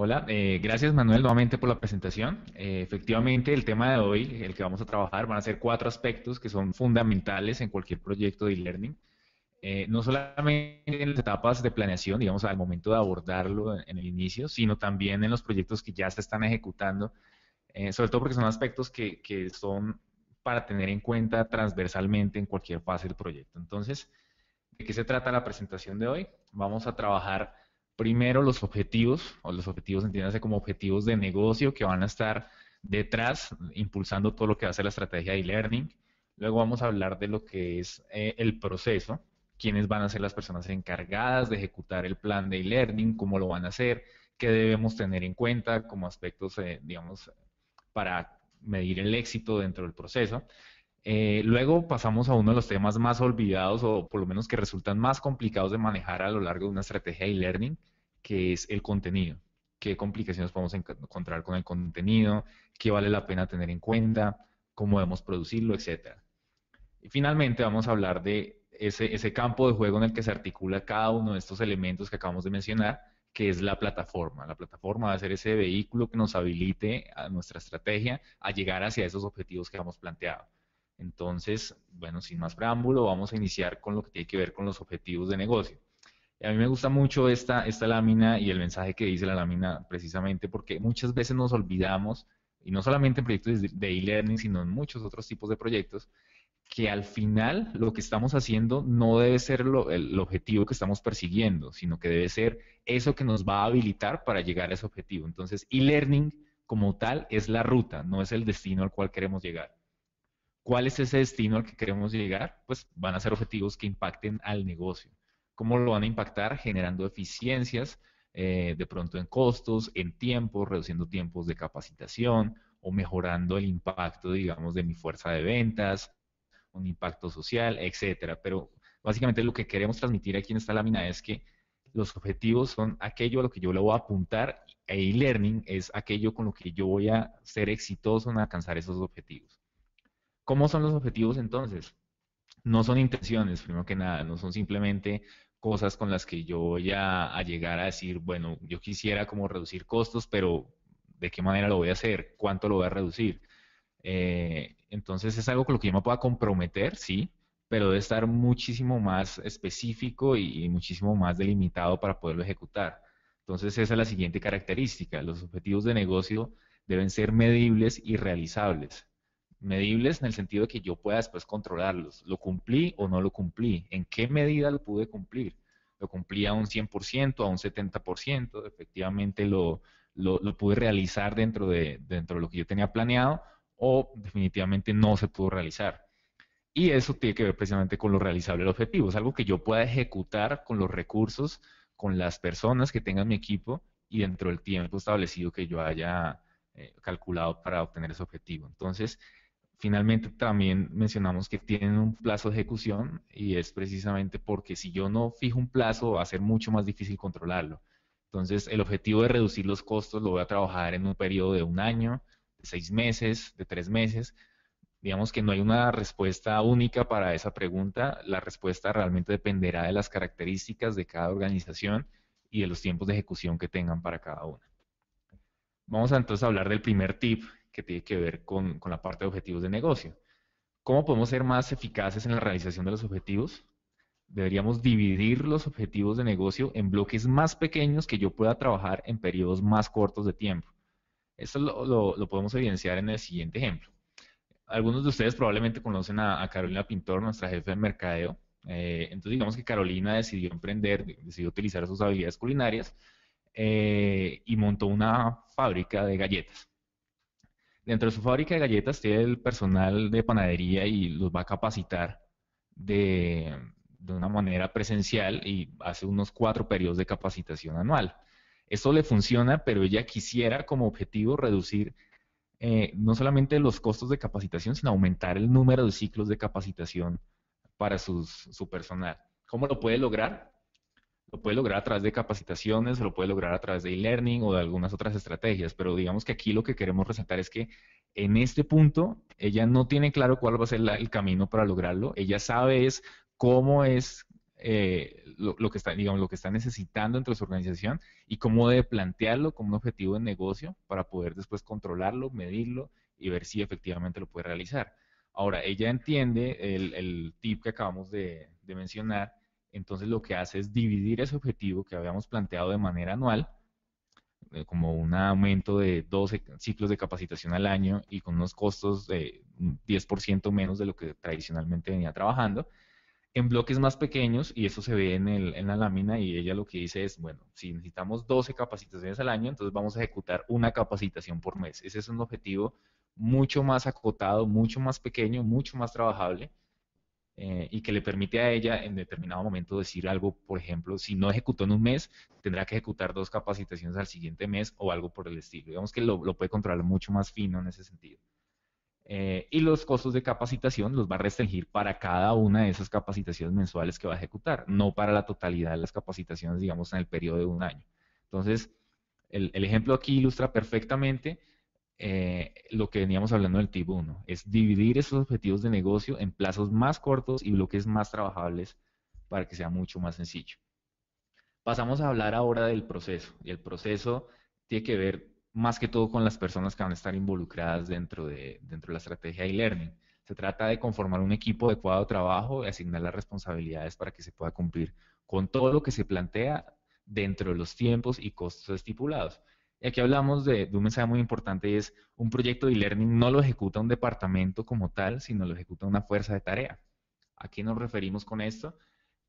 Hola, gracias Manuel nuevamente por la presentación. Efectivamente, el tema de hoy, el que vamos a trabajar, van a ser cuatro aspectos que son fundamentales en cualquier proyecto de e-learning. No solamente en las etapas de planeación, digamos, al momento de abordarlo en el inicio, sino también en los proyectos que ya se están ejecutando, sobre todo porque son aspectos que son para tener en cuenta transversalmente en cualquier fase del proyecto. Entonces, ¿de qué se trata la presentación de hoy? Vamos a trabajar primero los objetivos, o los objetivos entiéndase como objetivos de negocio que van a estar detrás, impulsando todo lo que va a ser la estrategia de e-learning. Luego vamos a hablar de lo que es el proceso, quiénes van a ser las personas encargadas de ejecutar el plan de e-learning, cómo lo van a hacer, qué debemos tener en cuenta como aspectos, digamos, para medir el éxito dentro del proceso. Luego pasamos a uno de los temas más olvidados o por lo menos que resultan más complicados de manejar a lo largo de una estrategia de e-learning, que es el contenido. ¿Qué complicaciones podemos encontrar con el contenido? ¿Qué vale la pena tener en cuenta? ¿Cómo debemos producirlo? Etcétera. Y finalmente vamos a hablar de ese campo de juego en el que se articula cada uno de estos elementos que acabamos de mencionar, que es la plataforma. La plataforma va a ser ese vehículo que nos habilite a nuestra estrategia a llegar hacia esos objetivos que hemos planteado. Entonces, bueno, sin más preámbulo, vamos a iniciar con lo que tiene que ver con los objetivos de negocio. Y a mí me gusta mucho esta lámina y el mensaje que dice la lámina precisamente porque muchas veces nos olvidamos, y no solamente en proyectos de e-learning, sino en muchos otros tipos de proyectos, que al final lo que estamos haciendo no debe ser el objetivo que estamos persiguiendo, sino que debe ser eso que nos va a habilitar para llegar a ese objetivo. Entonces, e-learning como tal es la ruta, no es el destino al cual queremos llegar. ¿Cuál es ese destino al que queremos llegar? Pues van a ser objetivos que impacten al negocio. ¿Cómo lo van a impactar? Generando eficiencias, de pronto en costos, en tiempos, reduciendo tiempos de capacitación o mejorando el impacto, digamos, de mi fuerza de ventas, un impacto social, etcétera. Pero básicamente lo que queremos transmitir aquí en esta lámina es que los objetivos son aquello a lo que yo le voy a apuntar e e-learning es aquello con lo que yo voy a ser exitoso en alcanzar esos objetivos. ¿Cómo son los objetivos entonces? No son intenciones, primero que nada, no son simplemente cosas con las que yo voy a llegar a decir, bueno, yo quisiera como reducir costos, pero ¿de qué manera lo voy a hacer? ¿Cuánto lo voy a reducir? Entonces es algo con lo que yo me pueda comprometer, sí, pero debe estar muchísimo más específico y muchísimo más delimitado para poderlo ejecutar. Entonces esa es la siguiente característica. Los objetivos de negocio deben ser medibles y realizables. Medibles en el sentido de que yo pueda después controlarlos. ¿Lo cumplí o no lo cumplí? ¿En qué medida lo pude cumplir? ¿Lo cumplí a un 100%, a un 70%? ¿Efectivamente lo pude realizar dentro de lo que yo tenía planeado? ¿O definitivamente no se pudo realizar? Y eso tiene que ver precisamente con lo realizable del objetivo. Es algo que yo pueda ejecutar con los recursos, con las personas que tengan mi equipo y dentro del tiempo establecido que yo haya calculado para obtener ese objetivo. Entonces, finalmente también mencionamos que tienen un plazo de ejecución y es precisamente porque si yo no fijo un plazo va a ser mucho más difícil controlarlo. Entonces, el objetivo de reducir los costos lo voy a trabajar en un periodo de un año, de 6 meses, de 3 meses. Digamos que no hay una respuesta única para esa pregunta. La respuesta realmente dependerá de las características de cada organización y de los tiempos de ejecución que tengan para cada una. Vamos a entonces hablar del primer tip que tiene que ver con la parte de objetivos de negocio. ¿Cómo podemos ser más eficaces en la realización de los objetivos? Deberíamos dividir los objetivos de negocio en bloques más pequeños que yo pueda trabajar en periodos más cortos de tiempo. Esto lo podemos evidenciar en el siguiente ejemplo. Algunos de ustedes probablemente conocen a Carolina Pintor, nuestra jefe de mercadeo. Entonces digamos que Carolina decidió emprender, decidió utilizar sus habilidades culinarias y montó una fábrica de galletas. Dentro de su fábrica de galletas tiene el personal de panadería y los va a capacitar de una manera presencial y hace unos 4 periodos de capacitación anual. Esto le funciona, pero ella quisiera como objetivo reducir no solamente los costos de capacitación, sino aumentar el número de ciclos de capacitación para su personal. ¿Cómo lo puede lograr? Lo puede lograr a través de capacitaciones, lo puede lograr a través de e-learning o de algunas otras estrategias, pero digamos que aquí lo que queremos resaltar es que en este punto ella no tiene claro cuál va a ser el camino para lograrlo, ella sabe es cómo es lo que está, digamos, lo que está necesitando entre su organización y cómo debe plantearlo como un objetivo de negocio para poder después controlarlo, medirlo y ver si efectivamente lo puede realizar. Ahora, ella entiende el tip que acabamos de mencionar, entonces lo que hace es dividir ese objetivo que habíamos planteado de manera anual, como un aumento de 12 ciclos de capacitación al año y con unos costos de 10% menos de lo que tradicionalmente venía trabajando, en bloques más pequeños, y eso se ve en la lámina, y ella lo que dice es, bueno, si necesitamos 12 capacitaciones al año, entonces vamos a ejecutar una capacitación por mes. Ese es un objetivo mucho más acotado, mucho más pequeño, mucho más trabajable, y que le permite a ella en determinado momento decir algo, por ejemplo, si no ejecutó en un mes, tendrá que ejecutar 2 capacitaciones al siguiente mes o algo por el estilo. Digamos que lo puede controlar mucho más fino en ese sentido. Y los costos de capacitación los va a restringir para cada una de esas capacitaciones mensuales que va a ejecutar, no para la totalidad de las capacitaciones, digamos, en el periodo de un año. Entonces, el ejemplo aquí ilustra perfectamente lo que veníamos hablando del tip 1, es dividir esos objetivos de negocio en plazos más cortos y bloques más trabajables para que sea mucho más sencillo. Pasamos a hablar ahora del proceso, y el proceso tiene que ver más que todo con las personas que van a estar involucradas dentro de la estrategia de e-learning. Se trata de conformar un equipo adecuado de trabajo y asignar las responsabilidades para que se pueda cumplir con todo lo que se plantea dentro de los tiempos y costos estipulados. Y aquí hablamos de un mensaje muy importante, y es un proyecto de e-learning no lo ejecuta un departamento como tal, sino lo ejecuta una fuerza de tarea. ¿A qué nos referimos con esto?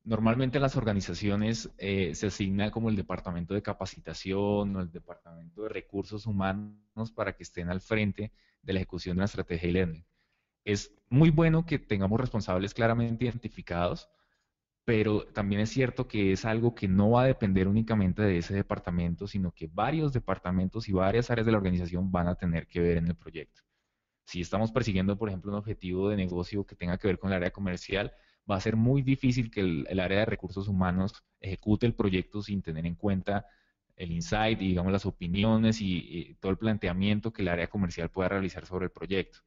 Normalmente en las organizaciones se asigna como el departamento de capacitación o el departamento de recursos humanos para que estén al frente de la ejecución de una estrategia e-learning. Es muy bueno que tengamos responsables claramente identificados, pero también es cierto que es algo que no va a depender únicamente de ese departamento, sino que varios departamentos y varias áreas de la organización van a tener que ver en el proyecto. Si estamos persiguiendo, por ejemplo, un objetivo de negocio que tenga que ver con el área comercial, va a ser muy difícil que el área de recursos humanos ejecute el proyecto sin tener en cuenta el insight y, digamos, las opiniones y todo el planteamiento que el área comercial pueda realizar sobre el proyecto.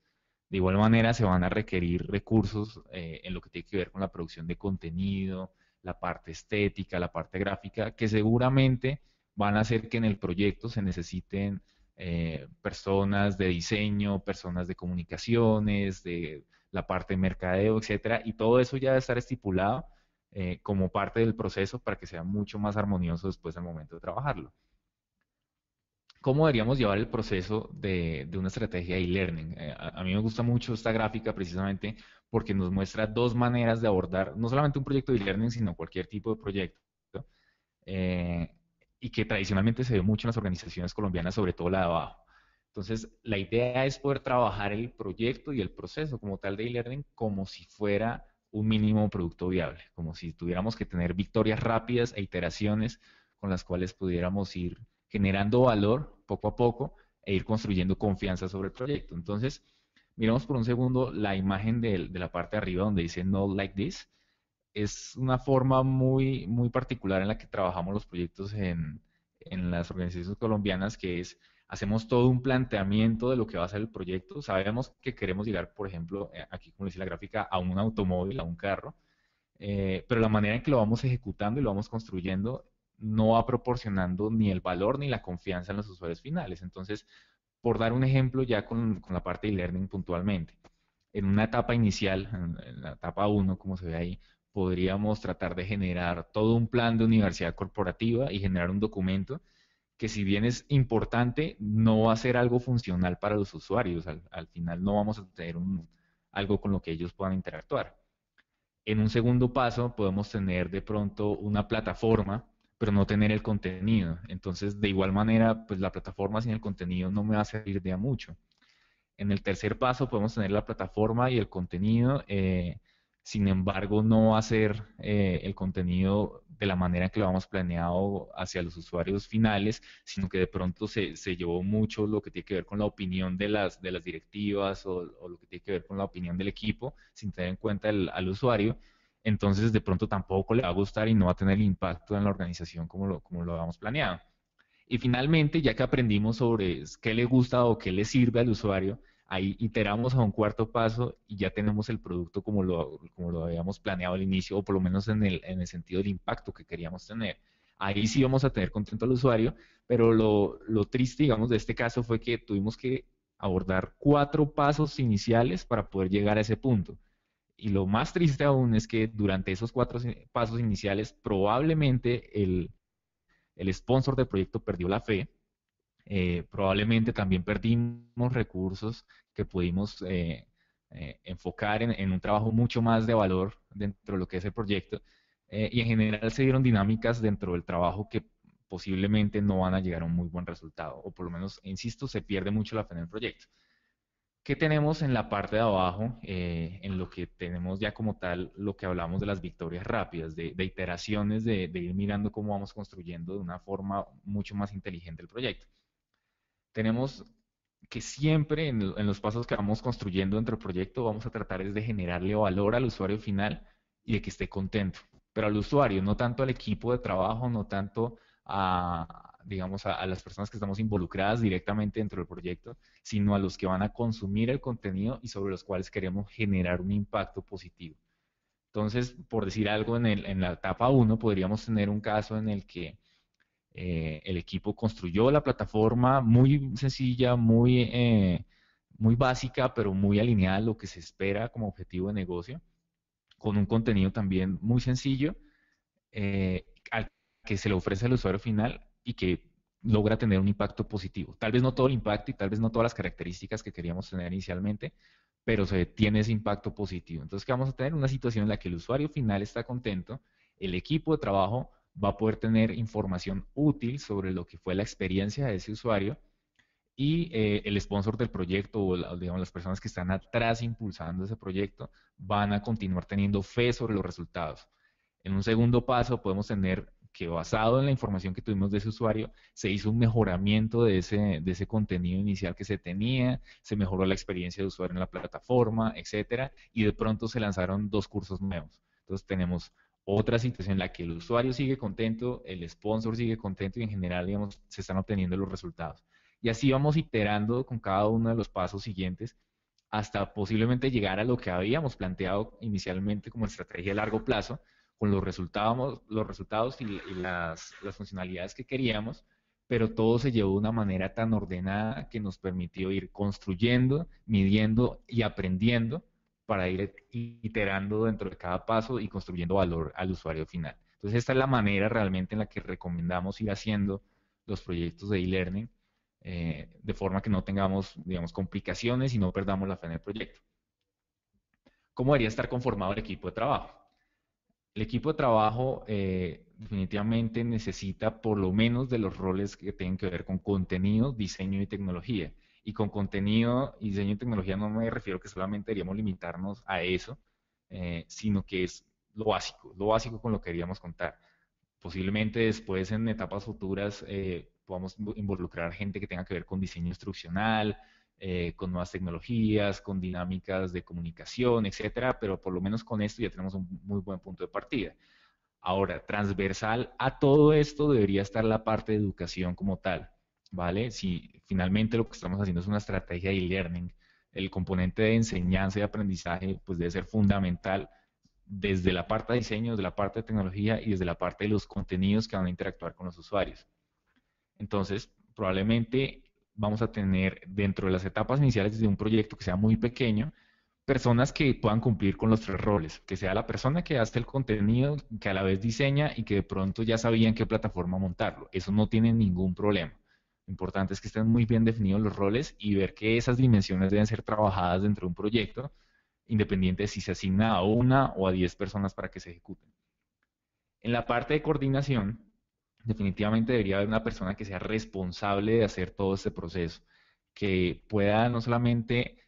De igual manera, se van a requerir recursos en lo que tiene que ver con la producción de contenido, la parte estética, la parte gráfica, que seguramente van a hacer que en el proyecto se necesiten personas de diseño, personas de comunicaciones, de la parte de mercadeo, etcétera, y todo eso ya debe estar estipulado como parte del proceso para que sea mucho más armonioso después al momento de trabajarlo. ¿Cómo deberíamos llevar el proceso de una estrategia de e-learning? A mí me gusta mucho esta gráfica precisamente porque nos muestra dos maneras de abordar no solamente un proyecto de e-learning, sino cualquier tipo de proyecto. eh, y que tradicionalmente se ve mucho en las organizaciones colombianas, sobre todo la de abajo. Entonces, la idea es poder trabajar el proyecto y el proceso como tal de e-learning como si fuera un mínimo producto viable, como si tuviéramos que tener victorias rápidas e iteraciones con las cuales pudiéramos ir generando valor poco a poco e ir construyendo confianza sobre el proyecto. Entonces, miramos por un segundo la imagen de la parte de arriba donde dice Not Like This. Es una forma muy, muy particular en la que trabajamos los proyectos en las organizaciones colombianas, que es, hacemos todo un planteamiento de lo que va a ser el proyecto. Sabemos que queremos llegar, por ejemplo, aquí como dice la gráfica, a un automóvil, a un carro, pero la manera en que lo vamos ejecutando y lo vamos construyendo no va proporcionando ni el valor ni la confianza en los usuarios finales. Entonces, por dar un ejemplo ya con la parte de learning puntualmente, en una etapa inicial, en la etapa uno, como se ve ahí, podríamos tratar de generar todo un plan de universidad corporativa y generar un documento que, si bien es importante, no va a ser algo funcional para los usuarios. Al final no vamos a tener algo con lo que ellos puedan interactuar. En un segundo paso podemos tener de pronto una plataforma, pero no tener el contenido. Entonces, de igual manera, pues la plataforma sin el contenido no me va a servir de a mucho. En el tercer paso podemos tener la plataforma y el contenido, sin embargo no va a ser el contenido de la manera que lo hemos planeado hacia los usuarios finales, sino que de pronto se llevó mucho lo que tiene que ver con la opinión de las directivas o lo que tiene que ver con la opinión del equipo, sin tener en cuenta al usuario. Entonces de pronto tampoco le va a gustar y no va a tener el impacto en la organización como lo habíamos planeado. Y finalmente, ya que aprendimos sobre qué le gusta o qué le sirve al usuario, ahí iteramos a un cuarto paso y ya tenemos el producto como lo habíamos planeado al inicio, o por lo menos en el sentido del impacto que queríamos tener. Ahí sí vamos a tener contento al usuario, pero lo triste, digamos, de este caso fue que tuvimos que abordar 4 pasos iniciales para poder llegar a ese punto. Y lo más triste aún es que durante esos 4 pasos iniciales, probablemente el sponsor del proyecto perdió la fe, probablemente también perdimos recursos que pudimos enfocar en un trabajo mucho más de valor dentro de lo que es el proyecto, y en general se dieron dinámicas dentro del trabajo que posiblemente no van a llegar a un muy buen resultado, o por lo menos, insisto, se pierde mucho la fe en el proyecto. ¿Qué tenemos en la parte de abajo? En lo que tenemos ya como tal, lo que hablamos de las victorias rápidas, de iteraciones, de ir mirando cómo vamos construyendo de una forma mucho más inteligente el proyecto. Tenemos que siempre en los pasos que vamos construyendo dentro del proyecto vamos a tratar es de generarle valor al usuario final y de que esté contento. Pero al usuario, no tanto al equipo de trabajo, no tanto a, digamos, a las personas que estamos involucradas directamente dentro del proyecto, sino a los que van a consumir el contenido y sobre los cuales queremos generar un impacto positivo. Entonces, por decir algo, en la etapa uno podríamos tener un caso en el que el equipo construyó la plataforma muy sencilla, muy básica, pero muy alineada a lo que se espera como objetivo de negocio, con un contenido también muy sencillo, al que se le ofrece al usuario final y que logra tener un impacto positivo. Tal vez no todo el impacto y tal vez no todas las características que queríamos tener inicialmente, pero se tiene ese impacto positivo. Entonces, ¿qué vamos a tener? Una situación en la que el usuario final está contento, el equipo de trabajo va a poder tener información útil sobre lo que fue la experiencia de ese usuario, y el sponsor del proyecto o digamos, las personas que están atrás impulsando ese proyecto van a continuar teniendo fe sobre los resultados. En un segundo paso podemos tener que basado en la información que tuvimos de ese usuario, se hizo un mejoramiento de ese contenido inicial que se tenía, se mejoró la experiencia de usuario en la plataforma, etcétera, y de pronto se lanzaron 2 cursos nuevos. Entonces tenemos otra situación en la que el usuario sigue contento, el sponsor sigue contento y en general, digamos, se están obteniendo los resultados. Y así vamos iterando con cada uno de los pasos siguientes hasta posiblemente llegar a lo que habíamos planteado inicialmente como estrategia a largo plazo, con los resultados y las funcionalidades que queríamos, pero todo se llevó de una manera tan ordenada que nos permitió ir construyendo, midiendo y aprendiendo para ir iterando dentro de cada paso y construyendo valor al usuario final. Entonces, esta es la manera realmente en la que recomendamos ir haciendo los proyectos de e-learning, de forma que no tengamos, digamos, complicaciones y no perdamos la fe en el proyecto. ¿Cómo debería estar conformado el equipo de trabajo? El equipo de trabajo definitivamente necesita por lo menos de los roles que tienen que ver con contenido, diseño y tecnología. Y con contenido, diseño y tecnología no me refiero que solamente deberíamos limitarnos a eso, sino que es lo básico con lo que queríamos contar. Posiblemente después en etapas futuras podamos involucrar gente que tenga que ver con diseño instruccional, con nuevas tecnologías, con dinámicas de comunicación, etcétera, pero por lo menos con esto ya tenemos un muy buen punto de partida. Ahora, transversal a todo esto debería estar la parte de educación como tal, ¿vale? Si finalmente lo que estamos haciendo es una estrategia de e-learning, el componente de enseñanza y aprendizaje pues debe ser fundamental desde la parte de diseño, desde la parte de tecnología y desde la parte de los contenidos que van a interactuar con los usuarios. Entonces, probablemente vamos a tener dentro de las etapas iniciales de un proyecto que sea muy pequeño, personas que puedan cumplir con los 3 roles, que sea la persona que hace el contenido, que a la vez diseña y que de pronto ya sabía en qué plataforma montarlo. Eso no tiene ningún problema. Lo importante es que estén muy bien definidos los roles y ver que esas dimensiones deben ser trabajadas dentro de un proyecto, independiente de si se asigna a una o a 10 personas para que se ejecuten. En la parte de coordinación, definitivamente debería haber una persona que sea responsable de hacer todo este proceso, que pueda no solamente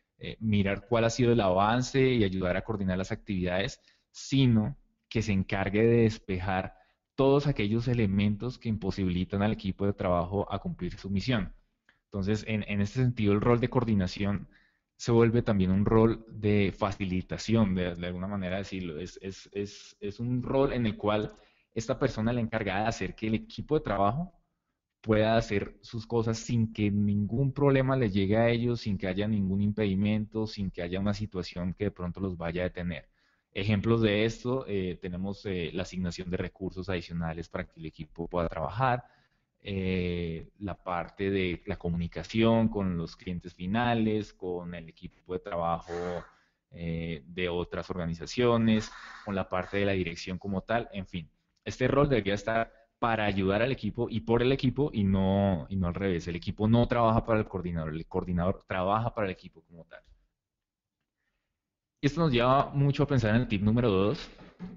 mirar cuál ha sido el avance y ayudar a coordinar las actividades, sino que se encargue de despejar todos aquellos elementos que imposibilitan al equipo de trabajo a cumplir su misión. Entonces, en este sentido, el rol de coordinación se vuelve también un rol de facilitación, de alguna manera decirlo. Es un rol en el cual esta persona es la encargada de hacer que el equipo de trabajo pueda hacer sus cosas sin que ningún problema les llegue a ellos, sin que haya ningún impedimento, sin que haya una situación que de pronto los vaya a detener. Ejemplos de esto, tenemos la asignación de recursos adicionales para que el equipo pueda trabajar, la parte de la comunicación con los clientes finales, con el equipo de trabajo de otras organizaciones, con la parte de la dirección como tal, en fin. Este rol debería estar para ayudar al equipo y por el equipo y no al revés. El equipo no trabaja para el coordinador trabaja para el equipo como tal. Esto nos lleva mucho a pensar en el tip número 2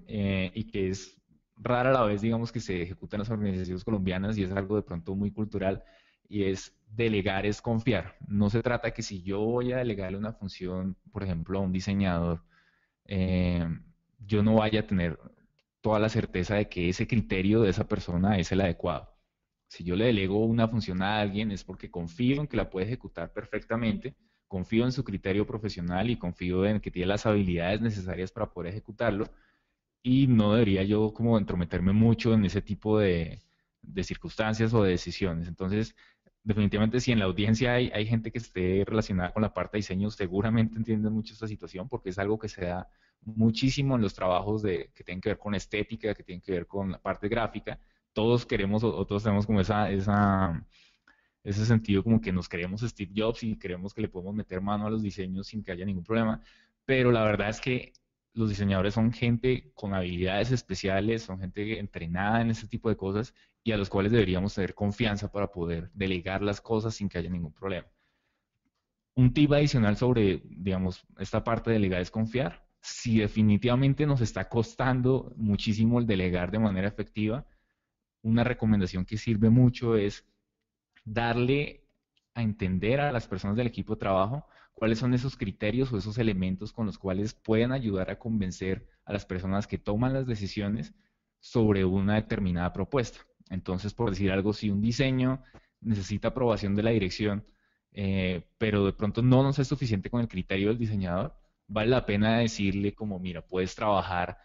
y que es rara a la vez, digamos, que se ejecuta en las organizaciones colombianas y es algo de pronto muy cultural y es delegar es confiar. No se trata que si yo voy a delegarle una función, por ejemplo, a un diseñador, eh, yo no vaya a tener toda la certeza de que ese criterio de esa persona es el adecuado. Si yo le delego una función a alguien es porque confío en que la puede ejecutar perfectamente, confío en su criterio profesional y confío en que tiene las habilidades necesarias para poder ejecutarlo y no debería yo como entrometerme mucho en ese tipo de circunstancias o de decisiones. Entonces, definitivamente si en la audiencia hay gente que esté relacionada con la parte de diseño, seguramente entienden mucho esta situación porque es algo que se da muchísimo en los trabajos que tienen que ver con estética, que tienen que ver con la parte gráfica. Todos queremos o todos tenemos como ese sentido como que nos creemos Steve Jobs y creemos que le podemos meter mano a los diseños sin que haya ningún problema, pero la verdad es que los diseñadores son gente con habilidades especiales, son gente entrenada en ese tipo de cosas y a los cuales deberíamos tener confianza para poder delegar las cosas sin que haya ningún problema. Un tip adicional sobre, digamos, esta parte de delegar es confiar. Si definitivamente nos está costando muchísimo el delegar de manera efectiva, una recomendación que sirve mucho es darle a entender a las personas del equipo de trabajo cuáles son esos criterios o esos elementos con los cuales pueden ayudar a convencer a las personas que toman las decisiones sobre una determinada propuesta. Entonces, por decir algo, si un diseño necesita aprobación de la dirección, pero de pronto no nos es suficiente con el criterio del diseñador, vale la pena decirle como, mira, puedes trabajar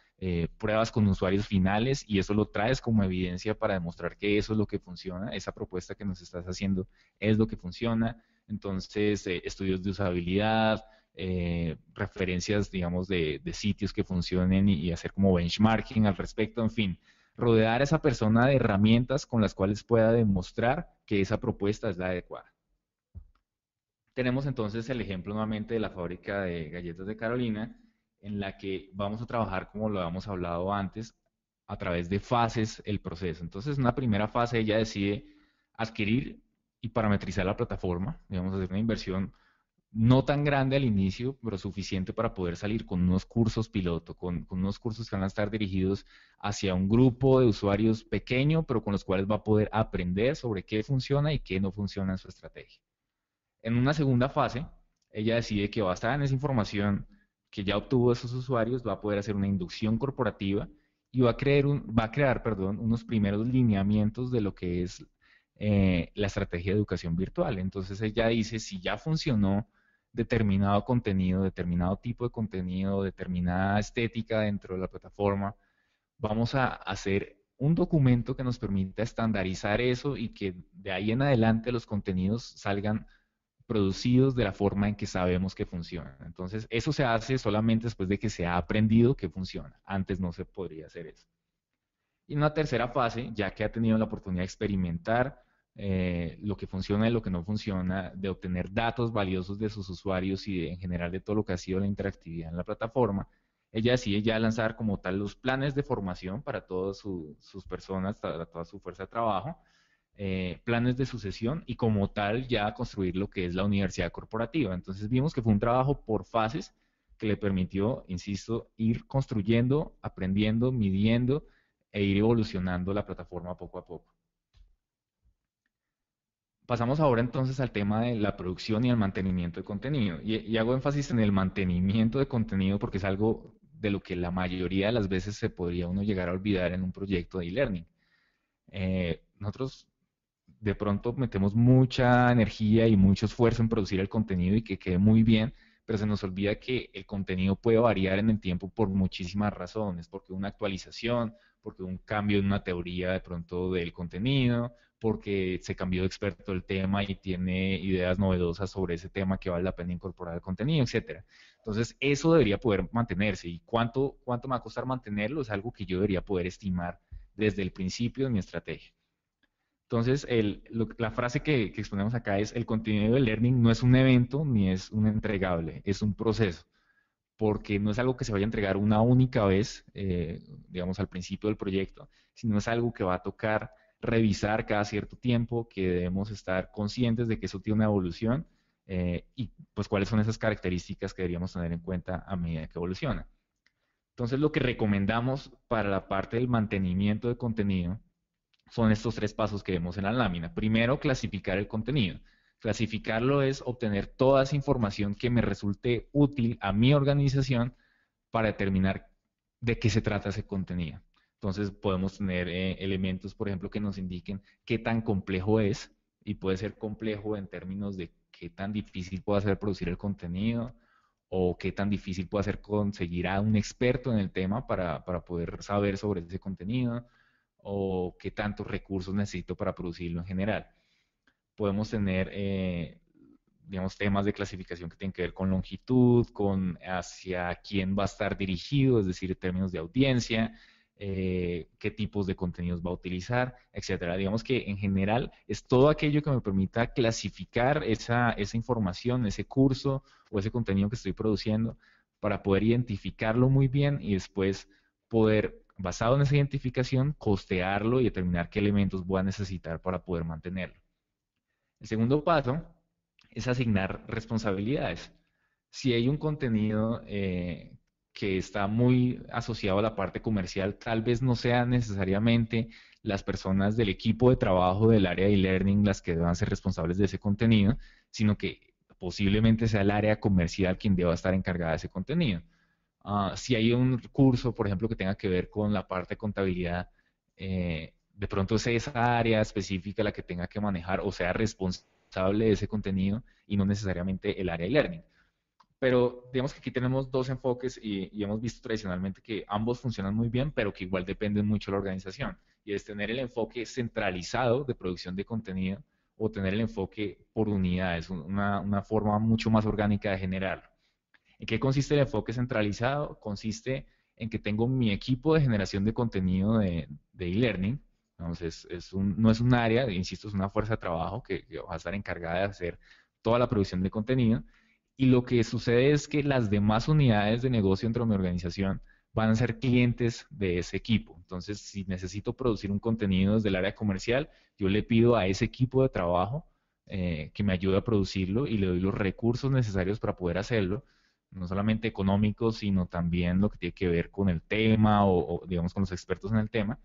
pruebas con usuarios finales y eso lo traes como evidencia para demostrar que eso es lo que funciona, esa propuesta que nos estás haciendo es lo que funciona. Entonces, estudios de usabilidad, referencias, digamos, de sitios que funcionen y hacer como benchmarking al respecto, en fin, rodear a esa persona de herramientas con las cuales pueda demostrar que esa propuesta es la adecuada. Tenemos entonces el ejemplo nuevamente de la fábrica de galletas de Carolina, en la que vamos a trabajar, como lo habíamos hablado antes, a través de fases el proceso. Entonces, en una primera fase ella decide adquirir y parametrizar la plataforma, digamos, hacer una inversión no tan grande al inicio, pero suficiente para poder salir con unos cursos piloto, con unos cursos que van a estar dirigidos hacia un grupo de usuarios pequeño, pero con los cuales va a poder aprender sobre qué funciona y qué no funciona en su estrategia. En una segunda fase, ella decide que basada en esa información que ya obtuvo de esos usuarios, va a poder hacer una inducción corporativa y va a crear, perdón, unos primeros lineamientos de lo que es la estrategia de educación virtual. Entonces ella dice, si ya funcionó determinado contenido, determinado tipo de contenido, determinada estética dentro de la plataforma, vamos a hacer un documento que nos permita estandarizar eso y que de ahí en adelante los contenidos salgan producidos de la forma en que sabemos que funcionan. Entonces, eso se hace solamente después de que se ha aprendido que funciona. Antes no se podría hacer eso. Y en una tercera fase, ya que ha tenido la oportunidad de experimentar lo que funciona y lo que no funciona, de obtener datos valiosos de sus usuarios y en general de todo lo que ha sido la interactividad en la plataforma, ella decide ya lanzar como tal los planes de formación para todas sus personas, para toda su fuerza de trabajo, planes de sucesión y como tal ya construir lo que es la universidad corporativa. Entonces vimos que fue un trabajo por fases que le permitió, insisto, ir construyendo, aprendiendo, midiendo e ir evolucionando la plataforma poco a poco. Pasamos ahora entonces al tema de la producción y el mantenimiento de contenido. Y hago énfasis en el mantenimiento de contenido porque es algo de lo que la mayoría de las veces se podría uno llegar a olvidar en un proyecto de e-learning. Nosotros de pronto metemos mucha energía y mucho esfuerzo en producir el contenido y que quede muy bien, pero se nos olvida que el contenido puede variar en el tiempo por muchísimas razones, porque una actualización, porque un cambio en una teoría de pronto del contenido, porque se cambió de experto el tema y tiene ideas novedosas sobre ese tema que vale la pena incorporar al contenido, etcétera. Entonces, eso debería poder mantenerse. ¿Y cuánto me va a costar mantenerlo? Es algo que yo debería poder estimar desde el principio de mi estrategia. Entonces, la frase que exponemos acá es, el contenido de learning no es un evento ni es un entregable, es un proceso, porque no es algo que se vaya a entregar una única vez, digamos, al principio del proyecto, sino es algo que va a tocar revisar cada cierto tiempo, que debemos estar conscientes de que eso tiene una evolución y pues cuáles son esas características que deberíamos tener en cuenta a medida que evoluciona. Entonces, lo que recomendamos para la parte del mantenimiento de contenido son estos tres pasos que vemos en la lámina. Primero, clasificar el contenido. Clasificarlo es obtener toda esa información que me resulte útil a mi organización para determinar de qué se trata ese contenido. Entonces podemos tener elementos, por ejemplo, que nos indiquen qué tan complejo es, y puede ser complejo en términos de qué tan difícil puede ser producir el contenido o qué tan difícil puede ser conseguir a un experto en el tema para poder saber sobre ese contenido o qué tantos recursos necesito para producirlo en general. Podemos tener, digamos, temas de clasificación que tienen que ver con longitud, con hacia quién va a estar dirigido, es decir, en términos de audiencia, qué tipos de contenidos va a utilizar, etcétera. Digamos que en general es todo aquello que me permita clasificar esa información, ese curso o ese contenido que estoy produciendo para poder identificarlo muy bien y después poder, basado en esa identificación, costearlo y determinar qué elementos voy a necesitar para poder mantenerlo. El segundo paso es asignar responsabilidades. Si hay un contenido que está muy asociado a la parte comercial, tal vez no sean necesariamente las personas del equipo de trabajo del área de e-learning las que deban ser responsables de ese contenido, sino que posiblemente sea el área comercial quien deba estar encargada de ese contenido. Si hay un curso, por ejemplo, que tenga que ver con la parte de contabilidad, de pronto es esa área específica la que tenga que manejar o sea responsable de ese contenido y no necesariamente el área de learning. Pero digamos que aquí tenemos dos enfoques y hemos visto tradicionalmente que ambos funcionan muy bien, pero que igual dependen mucho de la organización. Y es tener el enfoque centralizado de producción de contenido o tener el enfoque por unidades, una forma mucho más orgánica de generarlo. ¿En qué consiste el enfoque centralizado? Consiste en que tengo mi equipo de generación de contenido de e-learning. Entonces, no es un área, insisto, es una fuerza de trabajo que va a estar encargada de hacer toda la producción de contenido. Y lo que sucede es que las demás unidades de negocio dentro de mi organización van a ser clientes de ese equipo. Entonces, si necesito producir un contenido desde el área comercial, yo le pido a ese equipo de trabajo que me ayude a producirlo y le doy los recursos necesarios para poder hacerlo, no solamente económicos, sino también lo que tiene que ver con el tema o, digamos con los expertos en el tema,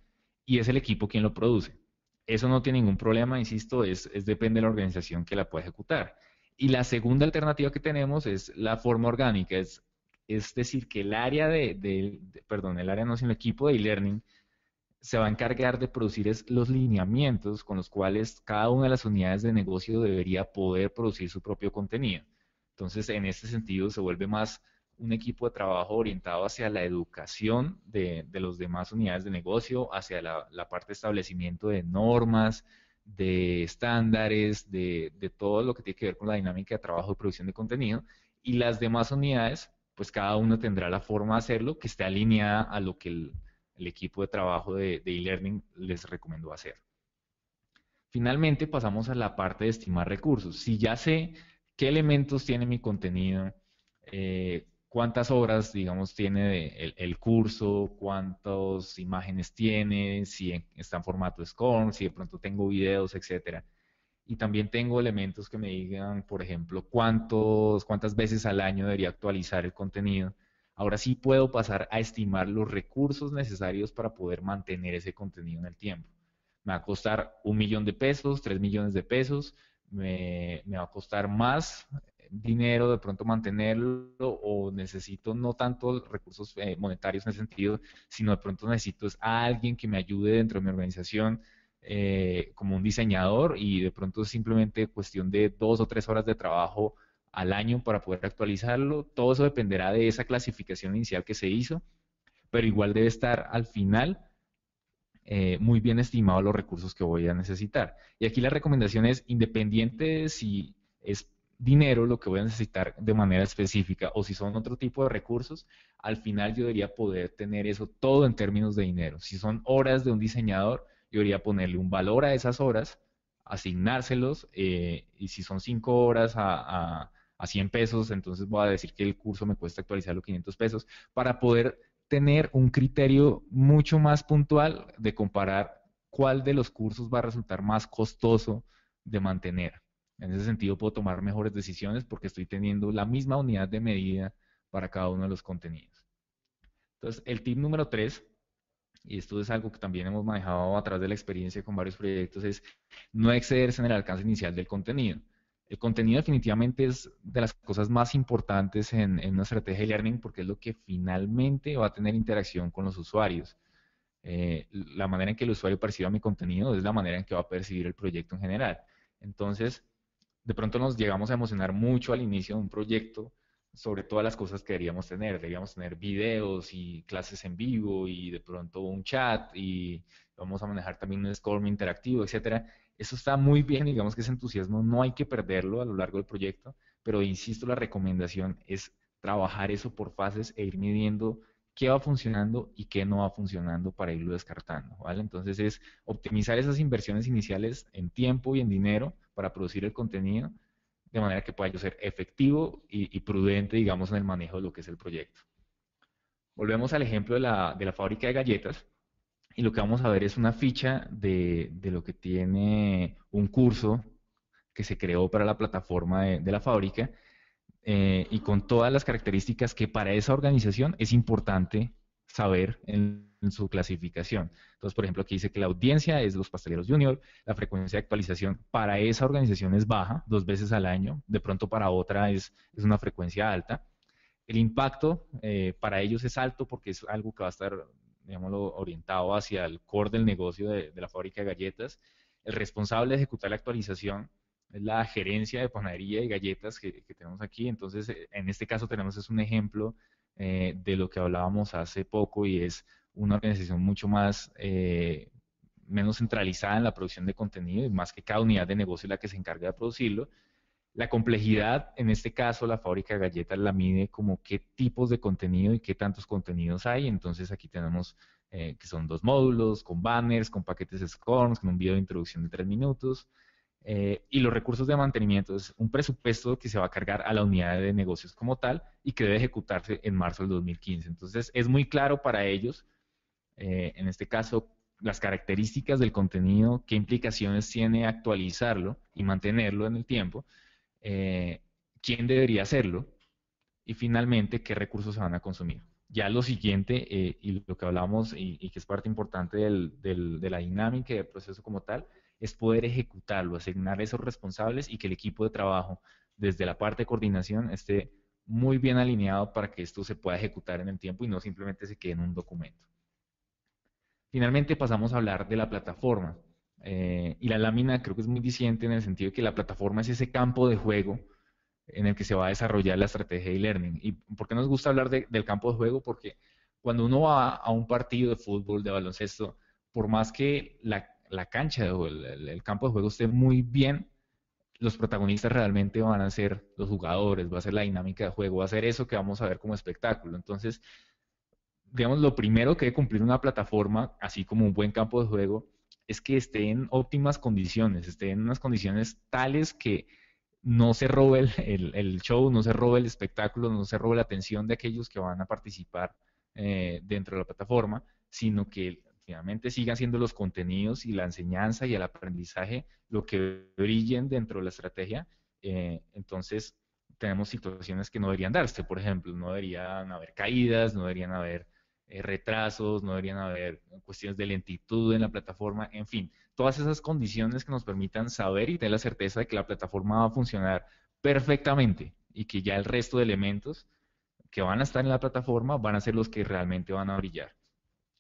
y es el equipo quien lo produce. Eso no tiene ningún problema, insisto, depende de la organización que la pueda ejecutar. Y la segunda alternativa que tenemos es la forma orgánica, es decir, que el área perdón, el área no, sino el equipo de e-learning se va a encargar de producir los lineamientos con los cuales cada una de las unidades de negocio debería poder producir su propio contenido. Entonces, en este sentido, se vuelve más un equipo de trabajo orientado hacia la educación de los demás unidades de negocio, hacia la parte de establecimiento de normas, de estándares, de todo lo que tiene que ver con la dinámica de trabajo y producción de contenido. Y las demás unidades, pues cada uno tendrá la forma de hacerlo que esté alineada a lo que el equipo de trabajo de e-learning les recomendó hacer. Finalmente pasamos a la parte de estimar recursos. Si ya sé qué elementos tiene mi contenido, cuántas horas, digamos, tiene el curso, cuántas imágenes tiene, si está en formato SCORM, si de pronto tengo videos, etcétera. Y también tengo elementos que me digan, por ejemplo, cuántas veces al año debería actualizar el contenido. Ahora sí puedo pasar a estimar los recursos necesarios para poder mantener ese contenido en el tiempo. Me va a costar 1 millón de pesos, 3 millones de pesos, me va a costar más dinero de pronto mantenerlo o necesito no tanto recursos monetarios en ese sentido, sino de pronto necesito a alguien que me ayude dentro de mi organización como un diseñador y de pronto es simplemente cuestión de 2 o 3 horas de trabajo al año para poder actualizarlo. Todo eso dependerá de esa clasificación inicial que se hizo, pero igual debe estar al final muy bien estimado los recursos que voy a necesitar. Y aquí la recomendación es, independiente de si es dinero lo que voy a necesitar de manera específica o si son otro tipo de recursos, al final yo debería poder tener eso todo en términos de dinero. Si son horas de un diseñador, yo debería ponerle un valor a esas horas, asignárselos, y si son 5 horas a 100 pesos, entonces voy a decir que el curso me cuesta actualizarlo 500 pesos para poder tener un criterio mucho más puntual de comparar cuál de los cursos va a resultar más costoso de mantener. En ese sentido puedo tomar mejores decisiones porque estoy teniendo la misma unidad de medida para cada uno de los contenidos. Entonces, el tip número 3, y esto es algo que también hemos manejado a través de la experiencia con varios proyectos, es no excederse en el alcance inicial del contenido. El contenido definitivamente es de las cosas más importantes en una estrategia de learning porque es lo que finalmente va a tener interacción con los usuarios. La manera en que el usuario perciba mi contenido es la manera en que va a percibir el proyecto en general. Entonces, de pronto nos llegamos a emocionar mucho al inicio de un proyecto sobre todas las cosas que deberíamos tener. Deberíamos tener videos y clases en vivo y de pronto un chat y vamos a manejar también un Scrum interactivo, etcétera. Eso está muy bien, digamos que ese entusiasmo no hay que perderlo a lo largo del proyecto, pero insisto, la recomendación es trabajar eso por fases e ir midiendo qué va funcionando y qué no va funcionando para irlo descartando, ¿vale? Entonces es optimizar esas inversiones iniciales en tiempo y en dinero para producir el contenido de manera que pueda yo ser efectivo y prudente, digamos, en el manejo de lo que es el proyecto. Volvemos al ejemplo de la fábrica de galletas y lo que vamos a ver es una ficha de lo que tiene un curso que se creó para la plataforma de la fábrica y con todas las características que para esa organización es importante saber en su clasificación. Entonces, por ejemplo, aquí dice que la audiencia es de los pasteleros junior, la frecuencia de actualización para esa organización es baja, 2 veces al año, de pronto para otra es una frecuencia alta. El impacto para ellos es alto porque es algo que va a estar, digámoslo, orientado hacia el core del negocio de la fábrica de galletas. El responsable de ejecutar la actualización es la gerencia de panadería y galletas que tenemos aquí. Entonces, en este caso tenemos es un ejemplo de lo que hablábamos hace poco y es una organización mucho más, menos centralizada en la producción de contenido y más que cada unidad de negocio es la que se encarga de producirlo. La complejidad, en este caso, la fábrica de galletas la mide como qué tipos de contenido y qué tantos contenidos hay. Entonces aquí tenemos que son 2 módulos, con banners, con paquetes SCORMs, con un video de introducción de 3 minutos. Y los recursos de mantenimiento es un presupuesto que se va a cargar a la unidad de negocios como tal y que debe ejecutarse en marzo del 2015. Entonces es muy claro para ellos, en este caso, las características del contenido, qué implicaciones tiene actualizarlo y mantenerlo en el tiempo, eh, quién debería hacerlo y finalmente qué recursos se van a consumir. Ya lo siguiente, y lo que hablamos y que es parte importante de la dinámica y del proceso como tal, es poder ejecutarlo, asignar esos responsables y que el equipo de trabajo desde la parte de coordinación esté muy bien alineado para que esto se pueda ejecutar en el tiempo y no simplemente se quede en un documento. Finalmente pasamos a hablar de la plataforma. Y la lámina creo que es muy diciente en el sentido de que la plataforma es ese campo de juego en el que se va a desarrollar la estrategia de e-learning. ¿Y por qué nos gusta hablar del campo de juego? Porque cuando uno va a un partido de fútbol, de baloncesto, por más que la cancha o el campo de juego esté muy bien, los protagonistas realmente van a ser los jugadores, va a ser la dinámica de juego, va a ser eso que vamos a ver como espectáculo. Entonces, digamos, lo primero que debe cumplir una plataforma, así como un buen campo de juego, es que esté en óptimas condiciones, esté en unas condiciones tales que no se robe el show, no se robe el espectáculo, no se robe la atención de aquellos que van a participar dentro de la plataforma, sino que finalmente sigan siendo los contenidos y la enseñanza y el aprendizaje lo que brillen dentro de la estrategia. Entonces, tenemos situaciones que no deberían darse, por ejemplo, no deberían haber caídas, no deberían haber retrasos, no deberían haber cuestiones de lentitud en la plataforma, en fin, todas esas condiciones que nos permitan saber y tener la certeza de que la plataforma va a funcionar perfectamente y que ya el resto de elementos que van a estar en la plataforma van a ser los que realmente van a brillar.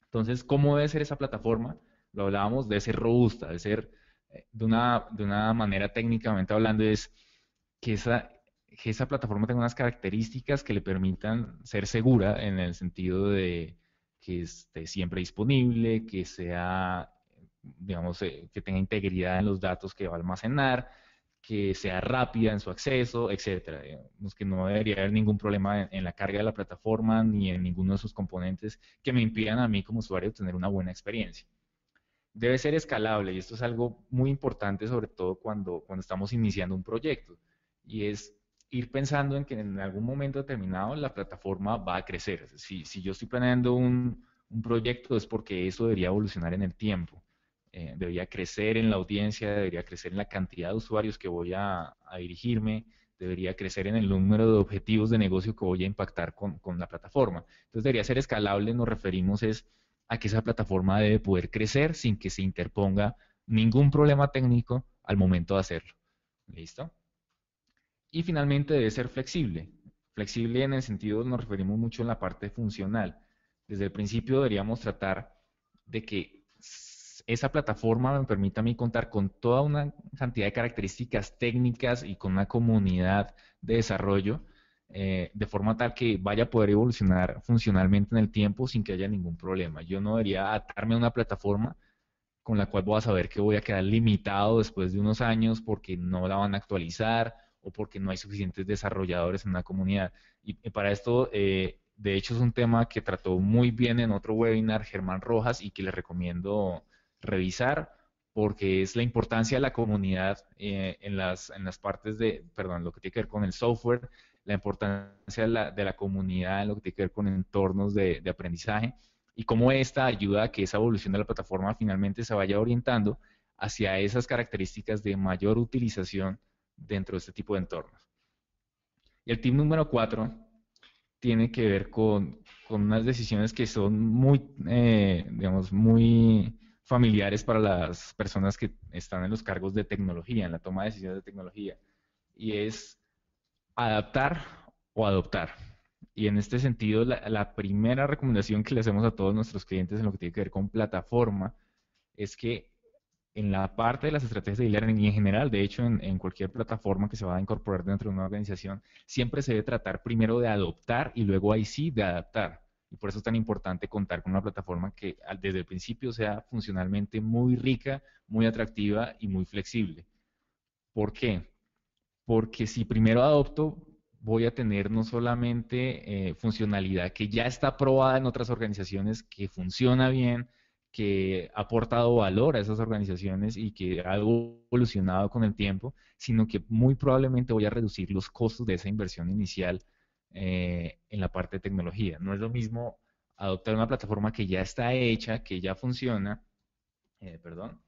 Entonces, ¿cómo debe ser esa plataforma? Lo hablábamos de ser robusta, de ser de una manera técnicamente hablando, es que esa que esa plataforma tenga unas características que le permitan ser segura en el sentido de que esté siempre disponible, que sea, digamos, que tenga integridad en los datos que va a almacenar, que sea rápida en su acceso, etcétera. Digamos que no debería haber ningún problema en la carga de la plataforma ni en ninguno de sus componentes que me impidan a mí como usuario tener una buena experiencia. Debe ser escalable y esto es algo muy importante, sobre todo cuando estamos iniciando un proyecto, y es ir pensando en que en algún momento determinado la plataforma va a crecer. Si yo estoy planeando un proyecto es porque eso debería evolucionar en el tiempo. Debería crecer en la audiencia, debería crecer en la cantidad de usuarios que voy a dirigirme, debería crecer en el número de objetivos de negocio que voy a impactar con la plataforma. Entonces debería ser escalable, nos referimos es a que esa plataforma debe poder crecer sin que se interponga ningún problema técnico al momento de hacerlo. ¿Listo? Y finalmente debe ser flexible. Flexible en el sentido, nos referimos mucho en la parte funcional. Desde el principio deberíamos tratar de que esa plataforma me permita a mí contar con toda una cantidad de características técnicas y con una comunidad de desarrollo de forma tal que vaya a poder evolucionar funcionalmente en el tiempo sin que haya ningún problema. Yo no debería atarme a una plataforma con la cual voy a saber que voy a quedar limitado después de unos años porque no la van a actualizar o porque no hay suficientes desarrolladores en una comunidad. Y para esto, de hecho, es un tema que trató muy bien en otro webinar Germán Rojas y que les recomiendo revisar porque es la importancia de la comunidad en las partes de, perdón, lo que tiene que ver con el software, la importancia de la comunidad en lo que tiene que ver con entornos de aprendizaje y cómo esta ayuda a que esa evolución de la plataforma finalmente se vaya orientando hacia esas características de mayor utilización dentro de este tipo de entornos. Y el tip número 4 tiene que ver con unas decisiones que son muy, digamos, muy familiares para las personas que están en los cargos de tecnología, en la toma de decisiones de tecnología, y es adaptar o adoptar. Y en este sentido, la primera recomendación que le hacemos a todos nuestros clientes en lo que tiene que ver con plataforma es que en la parte de las estrategias de e-learning y en general, de hecho, en cualquier plataforma que se va a incorporar dentro de una organización, siempre se debe tratar primero de adoptar y luego ahí sí de adaptar. Y por eso es tan importante contar con una plataforma que desde el principio sea funcionalmente muy rica, muy atractiva y muy flexible. ¿Por qué? Porque si primero adopto, voy a tener no solamente funcionalidad que ya está probada en otras organizaciones, que funciona bien, que ha aportado valor a esas organizaciones y que ha evolucionado con el tiempo, sino que muy probablemente voy a reducir los costos de esa inversión inicial en la parte de tecnología. No es lo mismo adoptar una plataforma que ya está hecha, que ya funciona, perdón,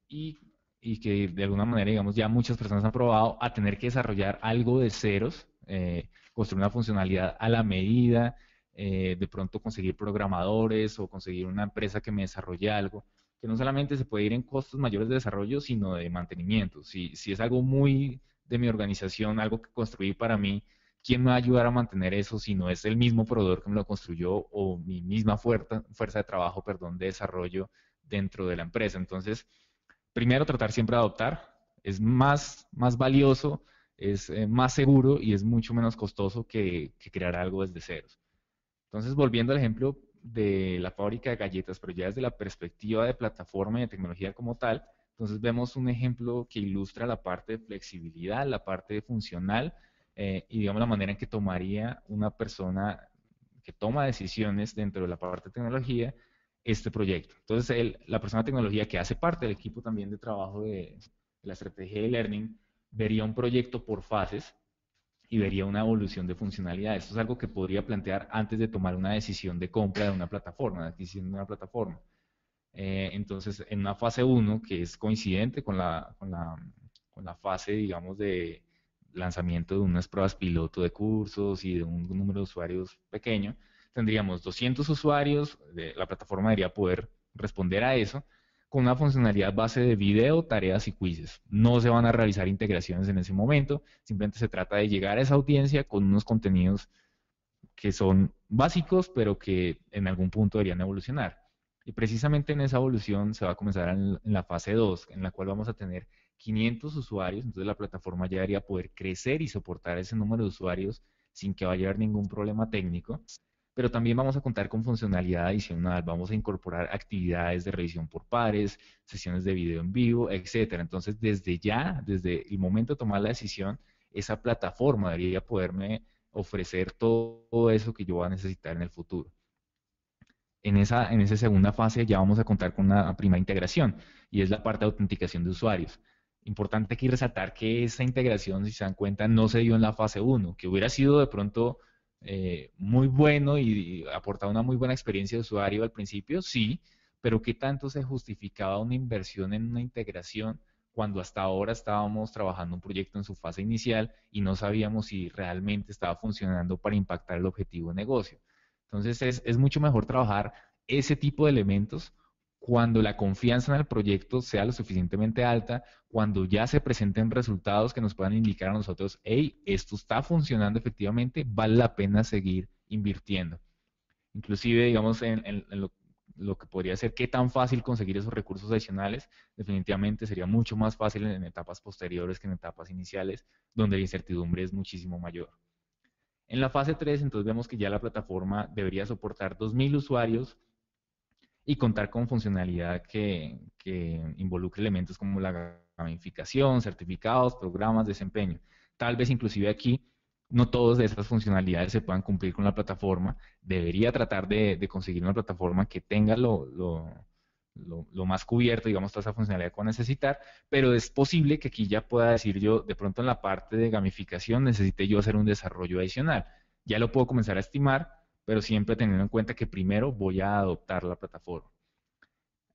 y que de alguna manera, digamos, ya muchas personas han probado a tener que desarrollar algo de ceros, construir una funcionalidad a la medida, de pronto conseguir programadores o conseguir una empresa que me desarrolle algo, que no solamente se puede ir en costos mayores de desarrollo, sino de mantenimiento. Si es algo muy de mi organización, algo que construí para mí, ¿quién me va a ayudar a mantener eso si no es el mismo proveedor que me lo construyó o mi misma fuerza de trabajo, perdón, de desarrollo dentro de la empresa? Entonces, primero tratar siempre de adoptar, es más valioso, es más seguro y es mucho menos costoso que crear algo desde ceros. Entonces, volviendo al ejemplo de la fábrica de galletas, pero ya desde la perspectiva de plataforma y de tecnología como tal, entonces vemos un ejemplo que ilustra la parte de flexibilidad, la parte funcional y digamos la manera en que tomaría una persona que toma decisiones dentro de la parte de tecnología este proyecto. Entonces, la persona de tecnología que hace parte del equipo también de trabajo de la estrategia de learning vería un proyecto por fases y vería una evolución de funcionalidades. Esto es algo que podría plantear antes de tomar una decisión de compra de una plataforma, de adquisición de una plataforma. Entonces, en una fase uno que es coincidente con la fase, digamos, de lanzamiento de unas pruebas piloto de cursos y de un número de usuarios pequeño, tendríamos 200 usuarios, la plataforma debería poder responder a eso con una funcionalidad base de video, tareas y quizzes. No se van a realizar integraciones en ese momento, simplemente se trata de llegar a esa audiencia con unos contenidos que son básicos, pero que en algún punto deberían evolucionar. Y precisamente en esa evolución se va a comenzar en la fase 2, en la cual vamos a tener 500 usuarios, entonces la plataforma ya debería poder crecer y soportar ese número de usuarios sin que vaya a haber ningún problema técnico, pero también vamos a contar con funcionalidad adicional, vamos a incorporar actividades de revisión por pares, sesiones de video en vivo, etcétera. Entonces, desde ya, desde el momento de tomar la decisión, esa plataforma debería poderme ofrecer todo eso que yo voy a necesitar en el futuro. En esa segunda fase ya vamos a contar con una primera integración y es la parte de autenticación de usuarios. Importante aquí resaltar que esa integración, si se dan cuenta, no se dio en la fase uno, que hubiera sido de pronto muy bueno y aportado una muy buena experiencia de usuario al principio, sí, pero ¿qué tanto se justificaba una inversión en una integración cuando hasta ahora estábamos trabajando un proyecto en su fase inicial y no sabíamos si realmente estaba funcionando para impactar el objetivo de negocio? Entonces es mucho mejor trabajar ese tipo de elementos cuando la confianza en el proyecto sea lo suficientemente alta, cuando ya se presenten resultados que nos puedan indicar a nosotros, hey, esto está funcionando efectivamente, vale la pena seguir invirtiendo. Inclusive, digamos, en lo que podría ser qué tan fácil conseguir esos recursos adicionales, definitivamente sería mucho más fácil en etapas posteriores que en etapas iniciales, donde la incertidumbre es muchísimo mayor. En la fase 3, entonces vemos que ya la plataforma debería soportar 2.000 usuarios y contar con funcionalidad que involucre elementos como la gamificación, certificados, programas, desempeño. Tal vez inclusive aquí no todas de esas funcionalidades se puedan cumplir con la plataforma. Debería tratar de conseguir una plataforma que tenga lo más cubierto, digamos, toda esa funcionalidad que va a necesitar, pero es posible que aquí ya pueda decir yo, de pronto en la parte de gamificación necesite yo hacer un desarrollo adicional. Ya lo puedo comenzar a estimar, pero siempre teniendo en cuenta que primero voy a adoptar la plataforma.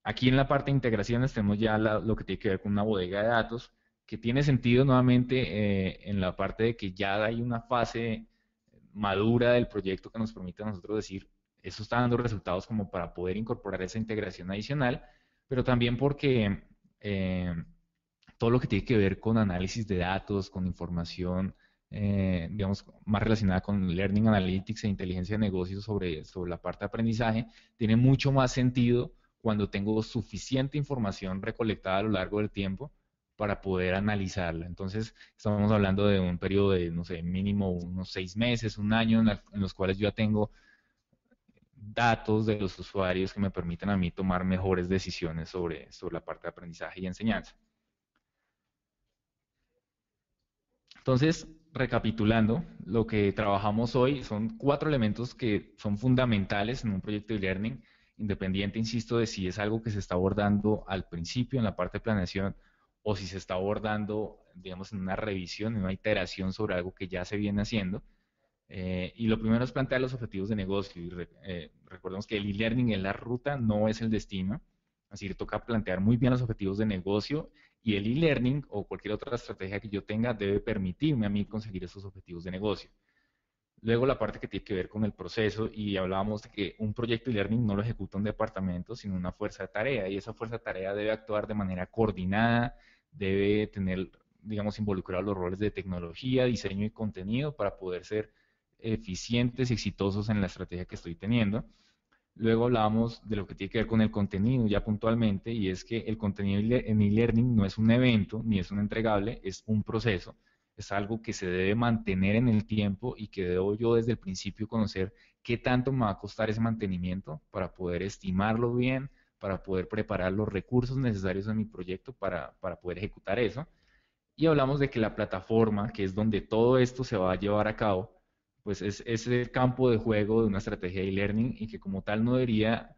Aquí en la parte de integraciones tenemos ya lo que tiene que ver con una bodega de datos, que tiene sentido nuevamente en la parte de que ya hay una fase madura del proyecto que nos permite a nosotros decir, eso está dando resultados como para poder incorporar esa integración adicional, pero también porque eh, todo lo que tiene que ver con análisis de datos, con información, digamos, más relacionada con Learning Analytics e inteligencia de negocios sobre la parte de aprendizaje, tiene mucho más sentido cuando tengo suficiente información recolectada a lo largo del tiempo para poder analizarla. Entonces, estamos hablando de un periodo de, no sé, mínimo unos 6 meses, un año, en los cuales yo ya tengo datos de los usuarios que me permitan a mí tomar mejores decisiones sobre la parte de aprendizaje y enseñanza. Entonces, recapitulando, lo que trabajamos hoy son 4 elementos que son fundamentales en un proyecto de learning, independiente, insisto, de si es algo que se está abordando al principio en la parte de planeación o si se está abordando, digamos, en una revisión, en una iteración sobre algo que ya se viene haciendo. Y lo primero es plantear los objetivos de negocio. Y recordemos que el e-learning es la ruta, no es el destino. Así que toca plantear muy bien los objetivos de negocio y el e-learning o cualquier otra estrategia que yo tenga debe permitirme a mí conseguir esos objetivos de negocio. Luego la parte que tiene que ver con el proceso y hablábamos de que un proyecto de learning no lo ejecuta un departamento, sino una fuerza de tarea y esa fuerza de tarea debe actuar de manera coordinada, debe tener, digamos, involucrar los roles de tecnología, diseño y contenido para poder ser eficientes y exitosos en la estrategia que estoy teniendo. Luego hablábamos de lo que tiene que ver con el contenido ya puntualmente, y es que el contenido en e-learning no es un evento ni es un entregable, es un proceso, es algo que se debe mantener en el tiempo y que debo yo desde el principio conocer qué tanto me va a costar ese mantenimiento para poder estimarlo bien, para poder preparar los recursos necesarios en mi proyecto para poder ejecutar eso. Y hablamos de que la plataforma, que es donde todo esto se va a llevar a cabo, pues es el campo de juego de una estrategia de e-learning y que como tal no debería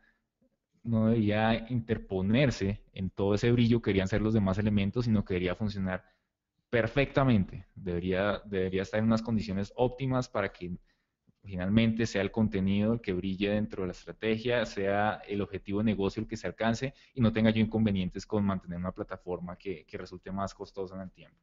interponerse en todo ese brillo que querían ser los demás elementos, sino que debería funcionar perfectamente. Debería estar en unas condiciones óptimas para que finalmente sea el contenido el que brille dentro de la estrategia, sea el objetivo de negocio el que se alcance y no tenga yo inconvenientes con mantener una plataforma que resulte más costosa en el tiempo.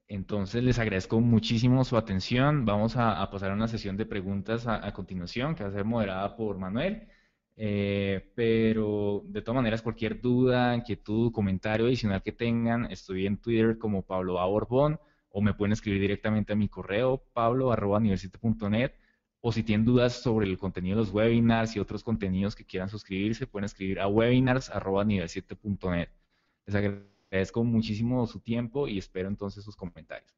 Entonces les agradezco muchísimo su atención. Vamos a pasar a una sesión de preguntas a continuación, que va a ser moderada por Manuel. Pero de todas maneras, cualquier duda, inquietud, comentario adicional que tengan, estoy en Twitter como Pablo A. Borbón o me pueden escribir directamente a mi correo pablo@university.net o si tienen dudas sobre el contenido de los webinars y otros contenidos que quieran suscribirse, pueden escribir a webinars@nivel7.net. Les agradezco muchísimo su tiempo y espero entonces sus comentarios.